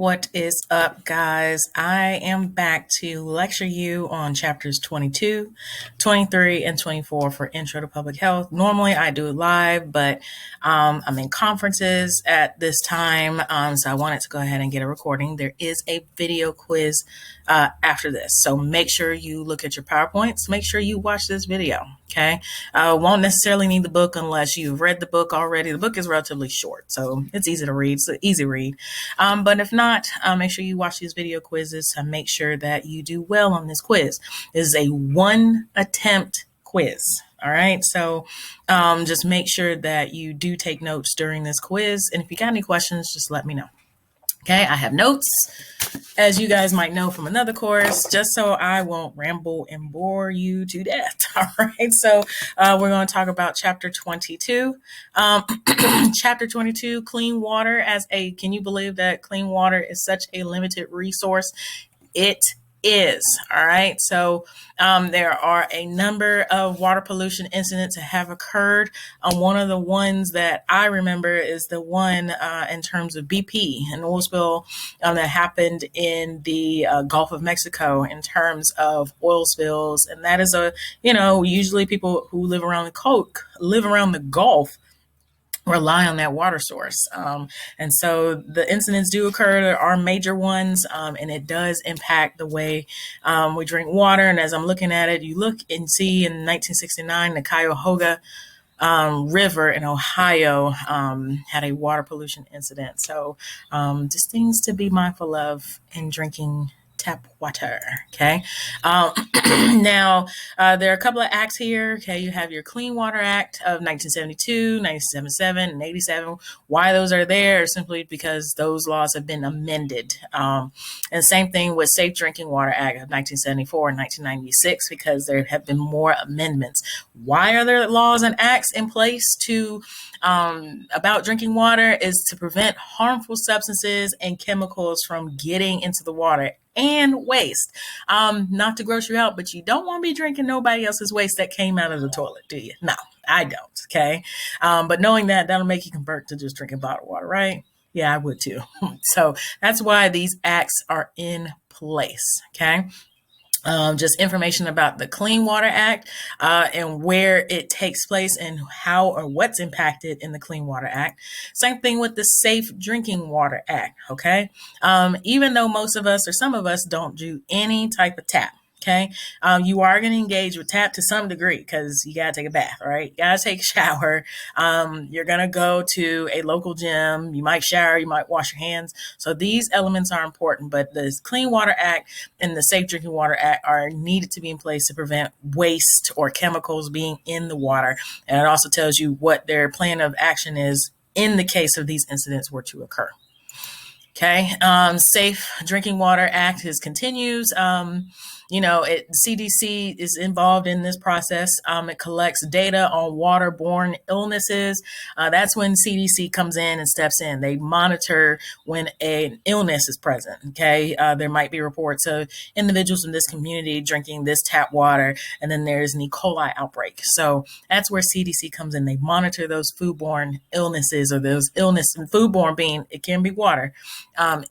What is up, guys? I am back to lecture you on chapters 22, 23, and 24 for Intro to Public Health. Normally, I do it live, but I'm in conferences at this time, so I wanted to go ahead and get a recording. There is a video quiz after this, so make sure you look at your PowerPoints. Make sure you watch this video, okay? Won't necessarily need the book unless you've read the book already. The book is relatively short, so it's easy to read. It's an easy read. But if not, make sure you watch these video quizzes to make sure that you do well on this quiz. This is a one attempt quiz. All right. So just make sure that you do take notes during this quiz. And if you got any questions, just let me know. Okay. I have notes, as you guys might know from another course, just so I won't ramble and bore you to death. All right. So we're going to talk about chapter 22. Chapter 22, clean water can you believe that clean water is such a limited resource? It is. All right. So there are a number of water pollution incidents that have occurred. One of the ones that I remember is the one in terms of BP, an oil spill that happened in the Gulf of Mexico in terms of oil spills. And that is usually people who live around the Gulf rely on that water source. And so the incidents do occur. There are major ones, and it does impact the way we drink water. And as I'm looking at it, you look and see in 1969, the Cuyahoga River in Ohio had a water pollution incident. So just things to be mindful of in drinking tap water. Okay. Now, there are a couple of acts here. Okay. You have your Clean Water Act of 1972, 1977, and 87. Why those are there is simply because those laws have been amended. And same thing with Safe Drinking Water Act of 1974 and 1996, because there have been more amendments. Why are there laws and acts in place about drinking water? Is to prevent harmful substances and chemicals from getting into the water and waste. Not to gross you out, but you don't want to be drinking nobody else's waste that came out of the toilet, do you? No, I don't. Okay. But knowing that, that'll make you convert to just drinking bottled water, right? Yeah, I would too. So that's why these acts are in place. Okay. Just information about the Clean Water Act and where it takes place and how or what's impacted in the Clean Water Act. Same thing with the Safe Drinking Water Act, okay? Even though most of us or some of us don't do any type of tap, okay? You are going to engage with tap to some degree because you got to take a bath, right? You got to take a shower. You're going to go to a local gym. You might shower. You might wash your hands. So these elements are important, but the Clean Water Act and the Safe Drinking Water Act are needed to be in place to prevent waste or chemicals being in the water. And it also tells you what their plan of action is in the case of these incidents were to occur. Okay. Safe Drinking Water Act continues. CDC is involved in this process. It collects data on waterborne illnesses. That's when CDC comes in and steps in. They monitor when an illness is present. Okay. There might be reports of individuals in this community drinking this tap water, and then there's an E. coli outbreak. So that's where CDC comes in. They monitor those foodborne illnesses, or those illness and foodborne being, it can be water,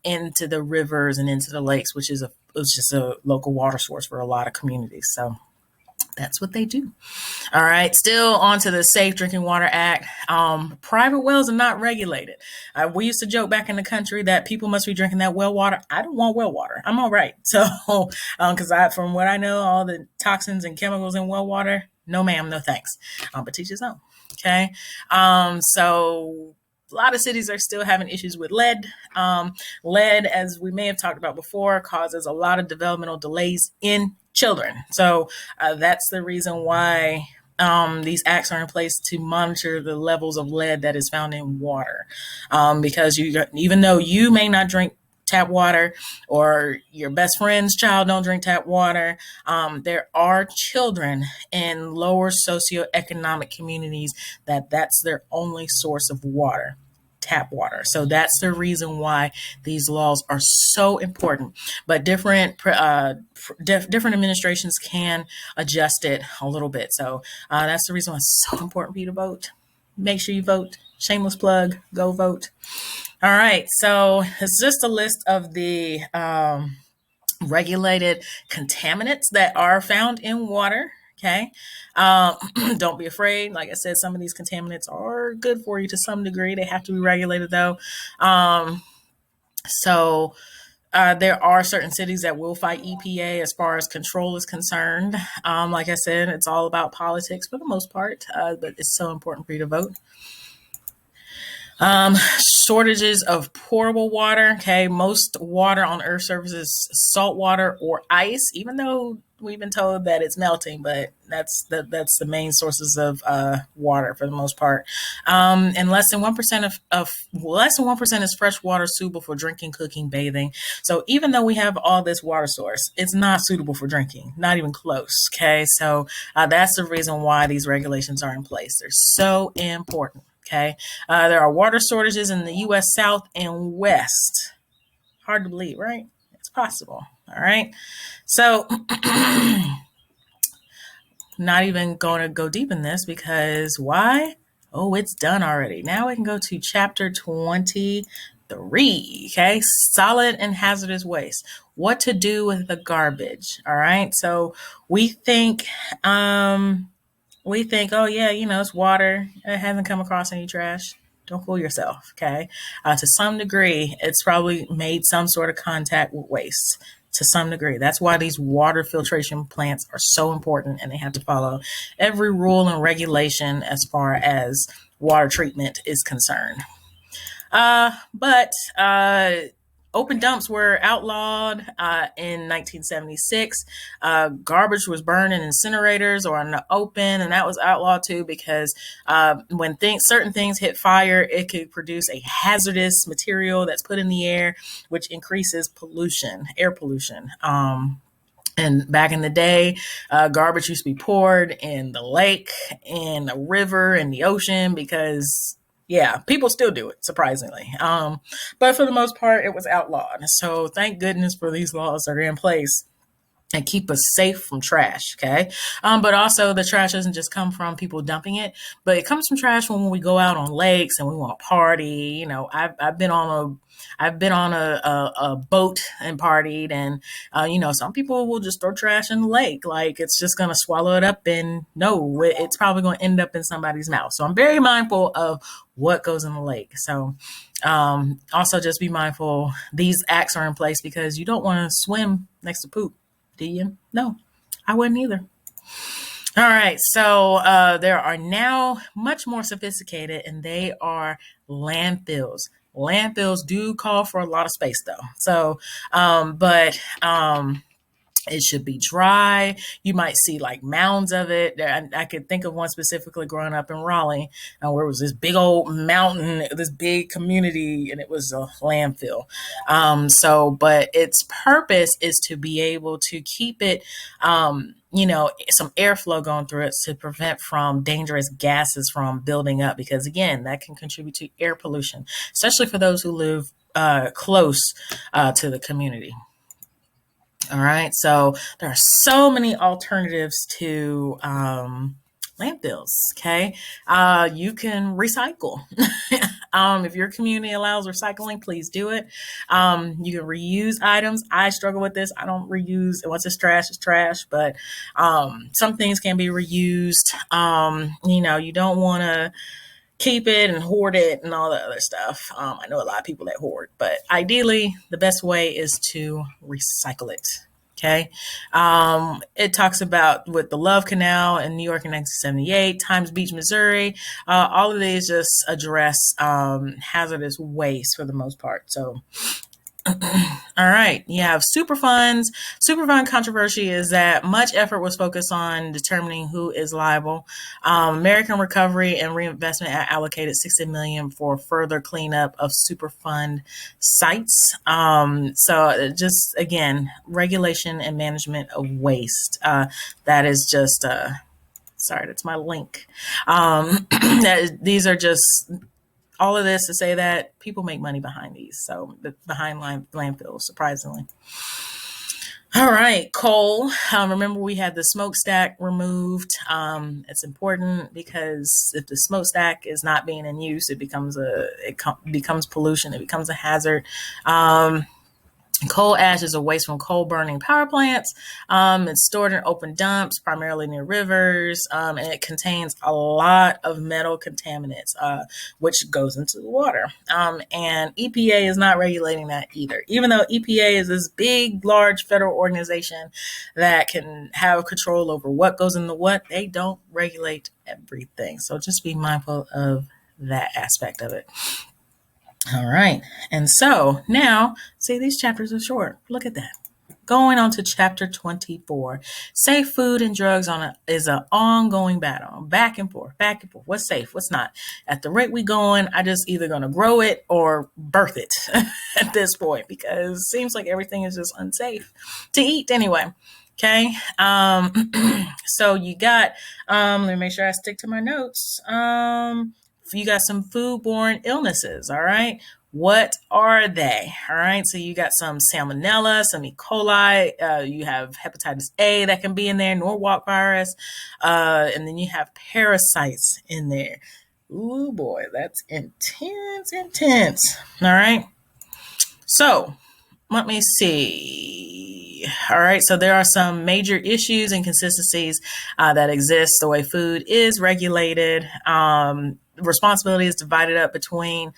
into the rivers and into the lakes, which is just a local water source for a lot of communities. So that's what they do. All right. Still on to the Safe Drinking Water Act. Private wells are not regulated. We used to joke back in the country that people must be drinking that well water. I don't want well water. I'm all right. So, because from what I know, all the toxins and chemicals in well water, no ma'am, no thanks. But teach his own. Okay. So a lot of cities are still having issues with lead. Lead, as we may have talked about before, causes a lot of developmental delays in children. So that's the reason why these acts are in place to monitor the levels of lead that is found in water. Because even though you may not drink tap water, or your best friend's child don't drink tap water, there are children in lower socioeconomic communities that's their only source of water, tap water. So that's the reason why these laws are so important. But different administrations can adjust it a little bit. So that's the reason why it's so important for you to vote. Make sure you vote. Shameless plug. Go vote. All right. So it's just a list of the regulated contaminants that are found in water. Okay. Don't be afraid. Like I said, some of these contaminants are good for you to some degree. They have to be regulated though. Um, so there are certain cities that will fight EPA as far as control is concerned. Like I said, it's all about politics for the most part, but it's so important for you to vote. Shortages of potable water. Okay, most water on Earth's surface is salt water or ice, even though we've been told that it's melting, but that's the main sources of water for the most part. And less than 1% is fresh water suitable for drinking, cooking, bathing. So even though we have all this water source, it's not suitable for drinking, not even close. Okay, so that's the reason why these regulations are in place. They're so important. Okay. There are water shortages in the U.S. South and West. Hard to believe, right? It's possible. All right. So, not even going to go deep in this because why? Oh, it's done already. Now we can go to chapter 23. Okay. Solid and hazardous waste. What to do with the garbage. All right. So, we think, oh yeah, it's water. It hasn't come across any trash. Don't fool yourself, okay? To some degree, it's probably made some sort of contact with waste. To some degree, that's why these water filtration plants are so important, and they have to follow every rule and regulation as far as water treatment is concerned. But open dumps were outlawed in 1976. Garbage was burned in incinerators or in the open, and that was outlawed too because when certain things hit fire, it could produce a hazardous material that's put in the air, which increases air pollution. And back in the day, garbage used to be poured in the lake, in the river, in the ocean because, yeah, people still do it, surprisingly. But for the most part, it was outlawed. So thank goodness for these laws that are in place and keep us safe from trash. Okay. But also the trash doesn't just come from people dumping it, but it comes from trash when we go out on lakes and we want to party. I've been on a boat and partied, and some people will just throw trash in the lake, like it's just going to swallow it up, and no, it's probably going to end up in somebody's mouth. So I'm very mindful of what goes in the lake. So also just be mindful. These acts are in place because you don't want to swim next to poop. Do you? No, I wouldn't either. All right, so there are now much more sophisticated, and they are landfills. Landfills do call for a lot of space, though. So, but it should be dry. You might see like mounds of it. I could think of one specifically growing up in Raleigh, where it was this big old mountain, this big community, and it was a landfill. But its purpose is to be able to keep it, some airflow going through it to prevent from dangerous gases from building up, because again, that can contribute to air pollution, especially for those who live close to the community. All right. So there are so many alternatives to landfills. Okay. You can recycle. If your community allows recycling, please do it. You can reuse items. I struggle with this. I don't reuse. Once it's trash, it's trash. But some things can be reused. You don't want to keep it and hoard it and all the other stuff. I know a lot of people that hoard, but ideally, the best way is to recycle it. Okay. It talks about with the Love Canal in New York in 1978, Times Beach, Missouri. All of these just address hazardous waste for the most part. So, all right. You have Superfunds. Superfund controversy is that much effort was focused on determining who is liable. American Recovery and Reinvestment allocated $60 million for further cleanup of Superfund sites. So just again, regulation and management of waste. That is just sorry, that's my link. These are just all of this to say that people make money behind these. So behind landfills, surprisingly. All right, coal. Remember, we had the smokestack removed. It's important because if the smokestack is not being in use, becomes pollution. It becomes a hazard. Um, Coal ash is a waste from coal burning power plants. It's stored in open dumps, primarily near rivers, and it contains a lot of metal contaminants, which goes into the water. And EPA is not regulating that either. Even though EPA is this big, large federal organization that can have control over what goes into what, they don't regulate everything. So just be mindful of that aspect of it. All right. And so now, see, these chapters are short. Look at that. Going on to chapter 24. Safe food and drugs is an ongoing battle. Back and forth, back and forth. What's safe? What's not? At the rate we going, I just either gonna grow it or birth it at this point because it seems like everything is just unsafe to eat anyway. Okay. So you got let me make sure I stick to my notes. You got some foodborne illnesses, all right? What are they? All right, so you got some salmonella, some E. coli, you have hepatitis A that can be in there, Norwalk virus, and then you have parasites in there. Ooh, boy, that's intense, intense. All right, so let me see. All right, so there are some major issues and consistencies that exist the way food is regulated. Responsibility is divided up between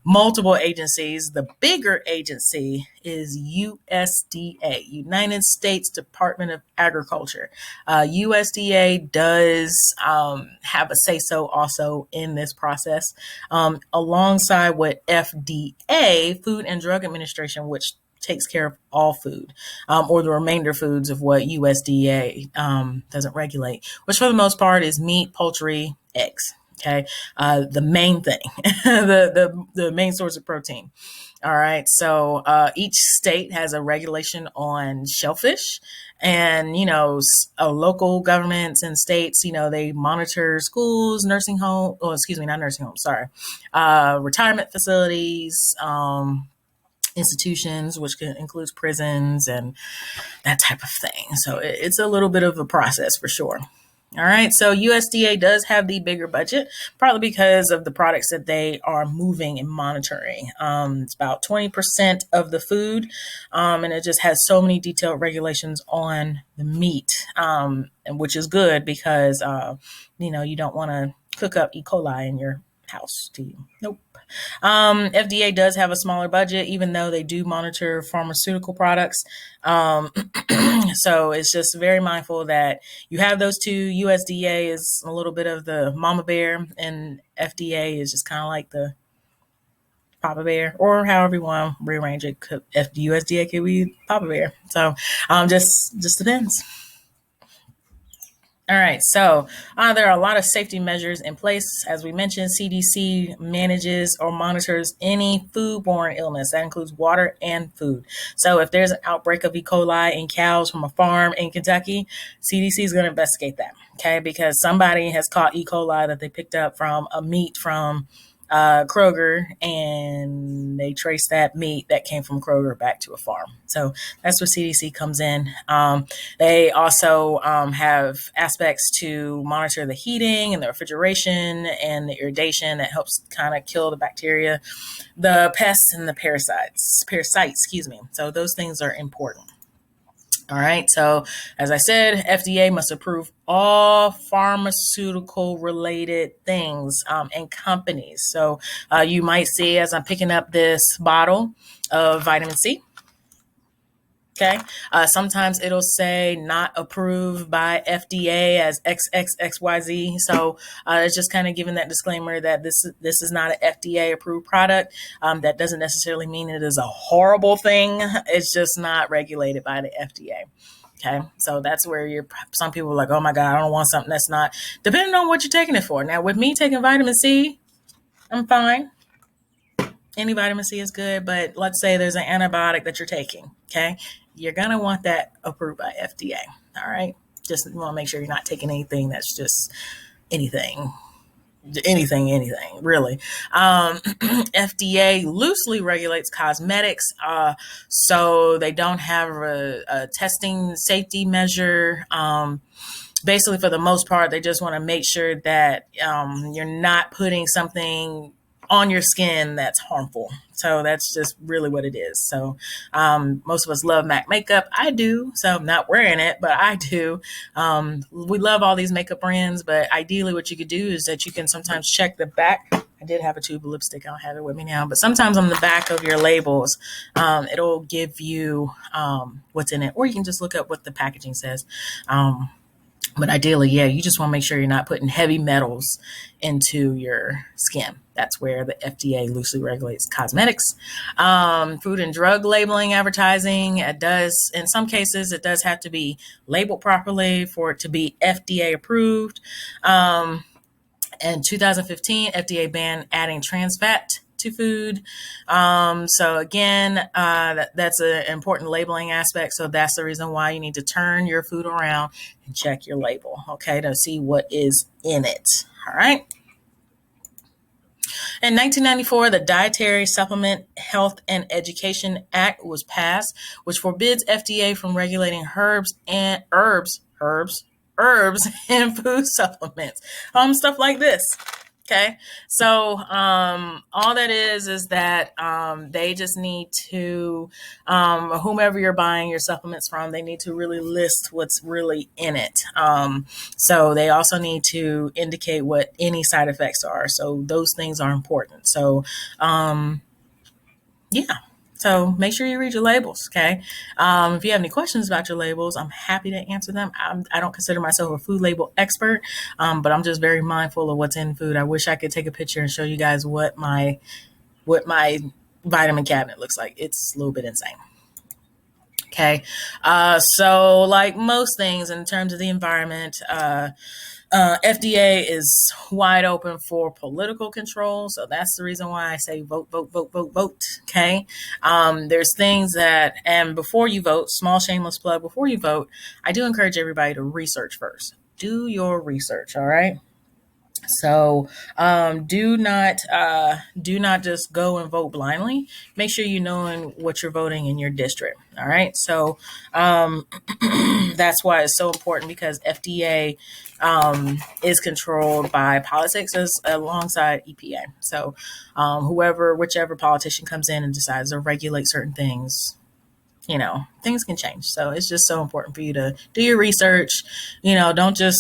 multiple agencies. The bigger agency is USDA, United States Department of Agriculture. USDA does have a say so also in this process, alongside with FDA, Food and Drug Administration, which takes care of all food, or the remainder foods of what USDA doesn't regulate, which for the most part is meat, poultry, eggs. Okay, the main thing, the main source of protein. All right, so each state has a regulation on shellfish, and local governments and states, they monitor schools, nursing home. Oh, excuse me, not nursing homes. Sorry, retirement facilities. Institutions, which includes prisons and that type of thing. So it's a little bit of a process for sure. All right, so USDA does have the bigger budget, partly because of the products that they are moving and monitoring. It's about 20% of the food, and it just has so many detailed regulations on the meat, and which is good because you don't want to cook up E. coli in your house, do you? Nope. FDA does have a smaller budget, even though they do monitor pharmaceutical products. So it's just very mindful that you have those two. USDA is a little bit of the mama bear, and FDA is just kind of like the papa bear, or however you want to rearrange it. USDA could be papa bear. So just depends. All right, so there are a lot of safety measures in place. As we mentioned, CDC manages or monitors any foodborne illness. That includes water and food. So if there's an outbreak of E. coli in cows from a farm in Kentucky, CDC is going to investigate that, okay? Because somebody has caught E. coli that they picked up from a meat from Kroger, and they trace that meat that came from Kroger back to a farm. So that's where CDC comes in. They also have aspects to monitor the heating and the refrigeration and the irrigation that helps kind of kill the bacteria, the pests, and the parasites, excuse me. So those things are important. All right. So, as I said, FDA must approve all pharmaceutical related things and companies. So, you might see as I'm picking up this bottle of vitamin C. Okay. Sometimes it'll say not approved by FDA as XXXYZ. So it's just kind of giving that disclaimer that this is not an FDA approved product. That doesn't necessarily mean it is a horrible thing. It's just not regulated by the FDA. Okay, so that's where some people are like, oh my God, I don't want something that's not, depending on what you're taking it for. Now, with me taking vitamin C, I'm fine. Any vitamin C is good, but let's say there's an antibiotic that you're taking, okay? You're going to want that approved by FDA, all right? Just want to make sure you're not taking anything that's just anything, anything really. FDA loosely regulates cosmetics, so they don't have a testing safety measure. Basically, for the most part, they just want to make sure that you're not putting something on your skin that's harmful. So that's just really what it is. So most of us love MAC makeup. I do. So I'm not wearing it, but I do. We love all these makeup brands, but ideally what you could do is that you can sometimes check the back. I did have a tube of lipstick. I don't have it with me now, but sometimes on the back of your labels, it'll give you what's in it, or you can just look up what the packaging says. But ideally, yeah, you just want to make sure you're not putting heavy metals into your skin. That's where the FDA loosely regulates cosmetics. Food and drug labeling advertising, it does, in some cases, it does have to be labeled properly for it to be FDA approved. In 2015, FDA banned adding trans fat to food. So again, that's an important labeling aspect. So that's the reason why you need to turn your food around and check your label, okay, to see what is in it. All right. In 1994, the Dietary Supplement Health and Education Act was passed, which forbids FDA from regulating herbs and food supplements, stuff like this. Okay, so all that is that they just need to, whomever you're buying your supplements from, they need to really list what's really in it. So they also need to indicate what any side effects are. So those things are important. So yeah. So make sure you read your labels, okay? If you have any questions about your labels, I'm happy to answer them. I don't consider myself a food label expert, but I'm just very mindful of what's in food. I wish I could take a picture and show you guys what my vitamin cabinet looks like. It's a little bit insane. Okay, so like most things in terms of the environment, FDA is wide open for political control. So that's the reason why I say vote, vote, vote, vote, vote. Okay. There's things that, and before you vote, small shameless plug, before you vote, I do encourage everybody to research first. Do your research. All right. So do not just go and vote blindly. Make sure you know what you're voting in your district. All right. So that's why it's so important, because FDA is controlled by politics alongside EPA. So whichever politician comes in and decides to regulate certain things, things can change. So it's just so important for you to do your research. Don't just,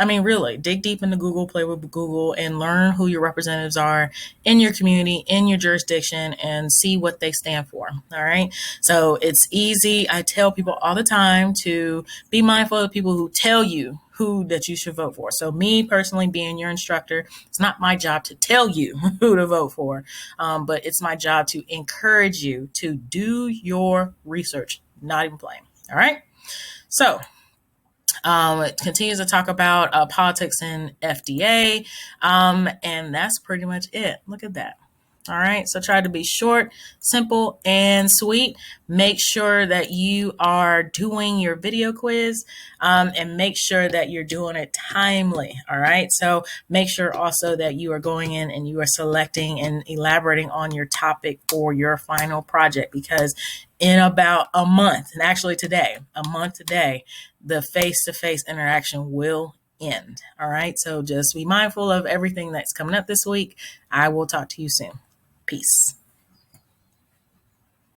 really dig deep into Google, play with Google, and learn who your representatives are in your community, in your jurisdiction, and see what they stand for. All right. So it's easy. I tell people all the time to be mindful of people who tell you who that you should vote for. So me personally, being your instructor, it's not my job to tell you who to vote for, but it's my job to encourage you to do your research. Not even playing. All right. So it continues to talk about politics and FDA, and that's pretty much it. Look at that. All right. So try to be short, simple, and sweet. Make sure that you are doing your video quiz, and make sure that you're doing it timely. All right. So make sure also that you are going in and you are selecting and elaborating on your topic for your final project, because in about a month, and actually a month today, the face-to-face interaction will end. All right. So just be mindful of everything that's coming up this week. I will talk to you soon. Peace.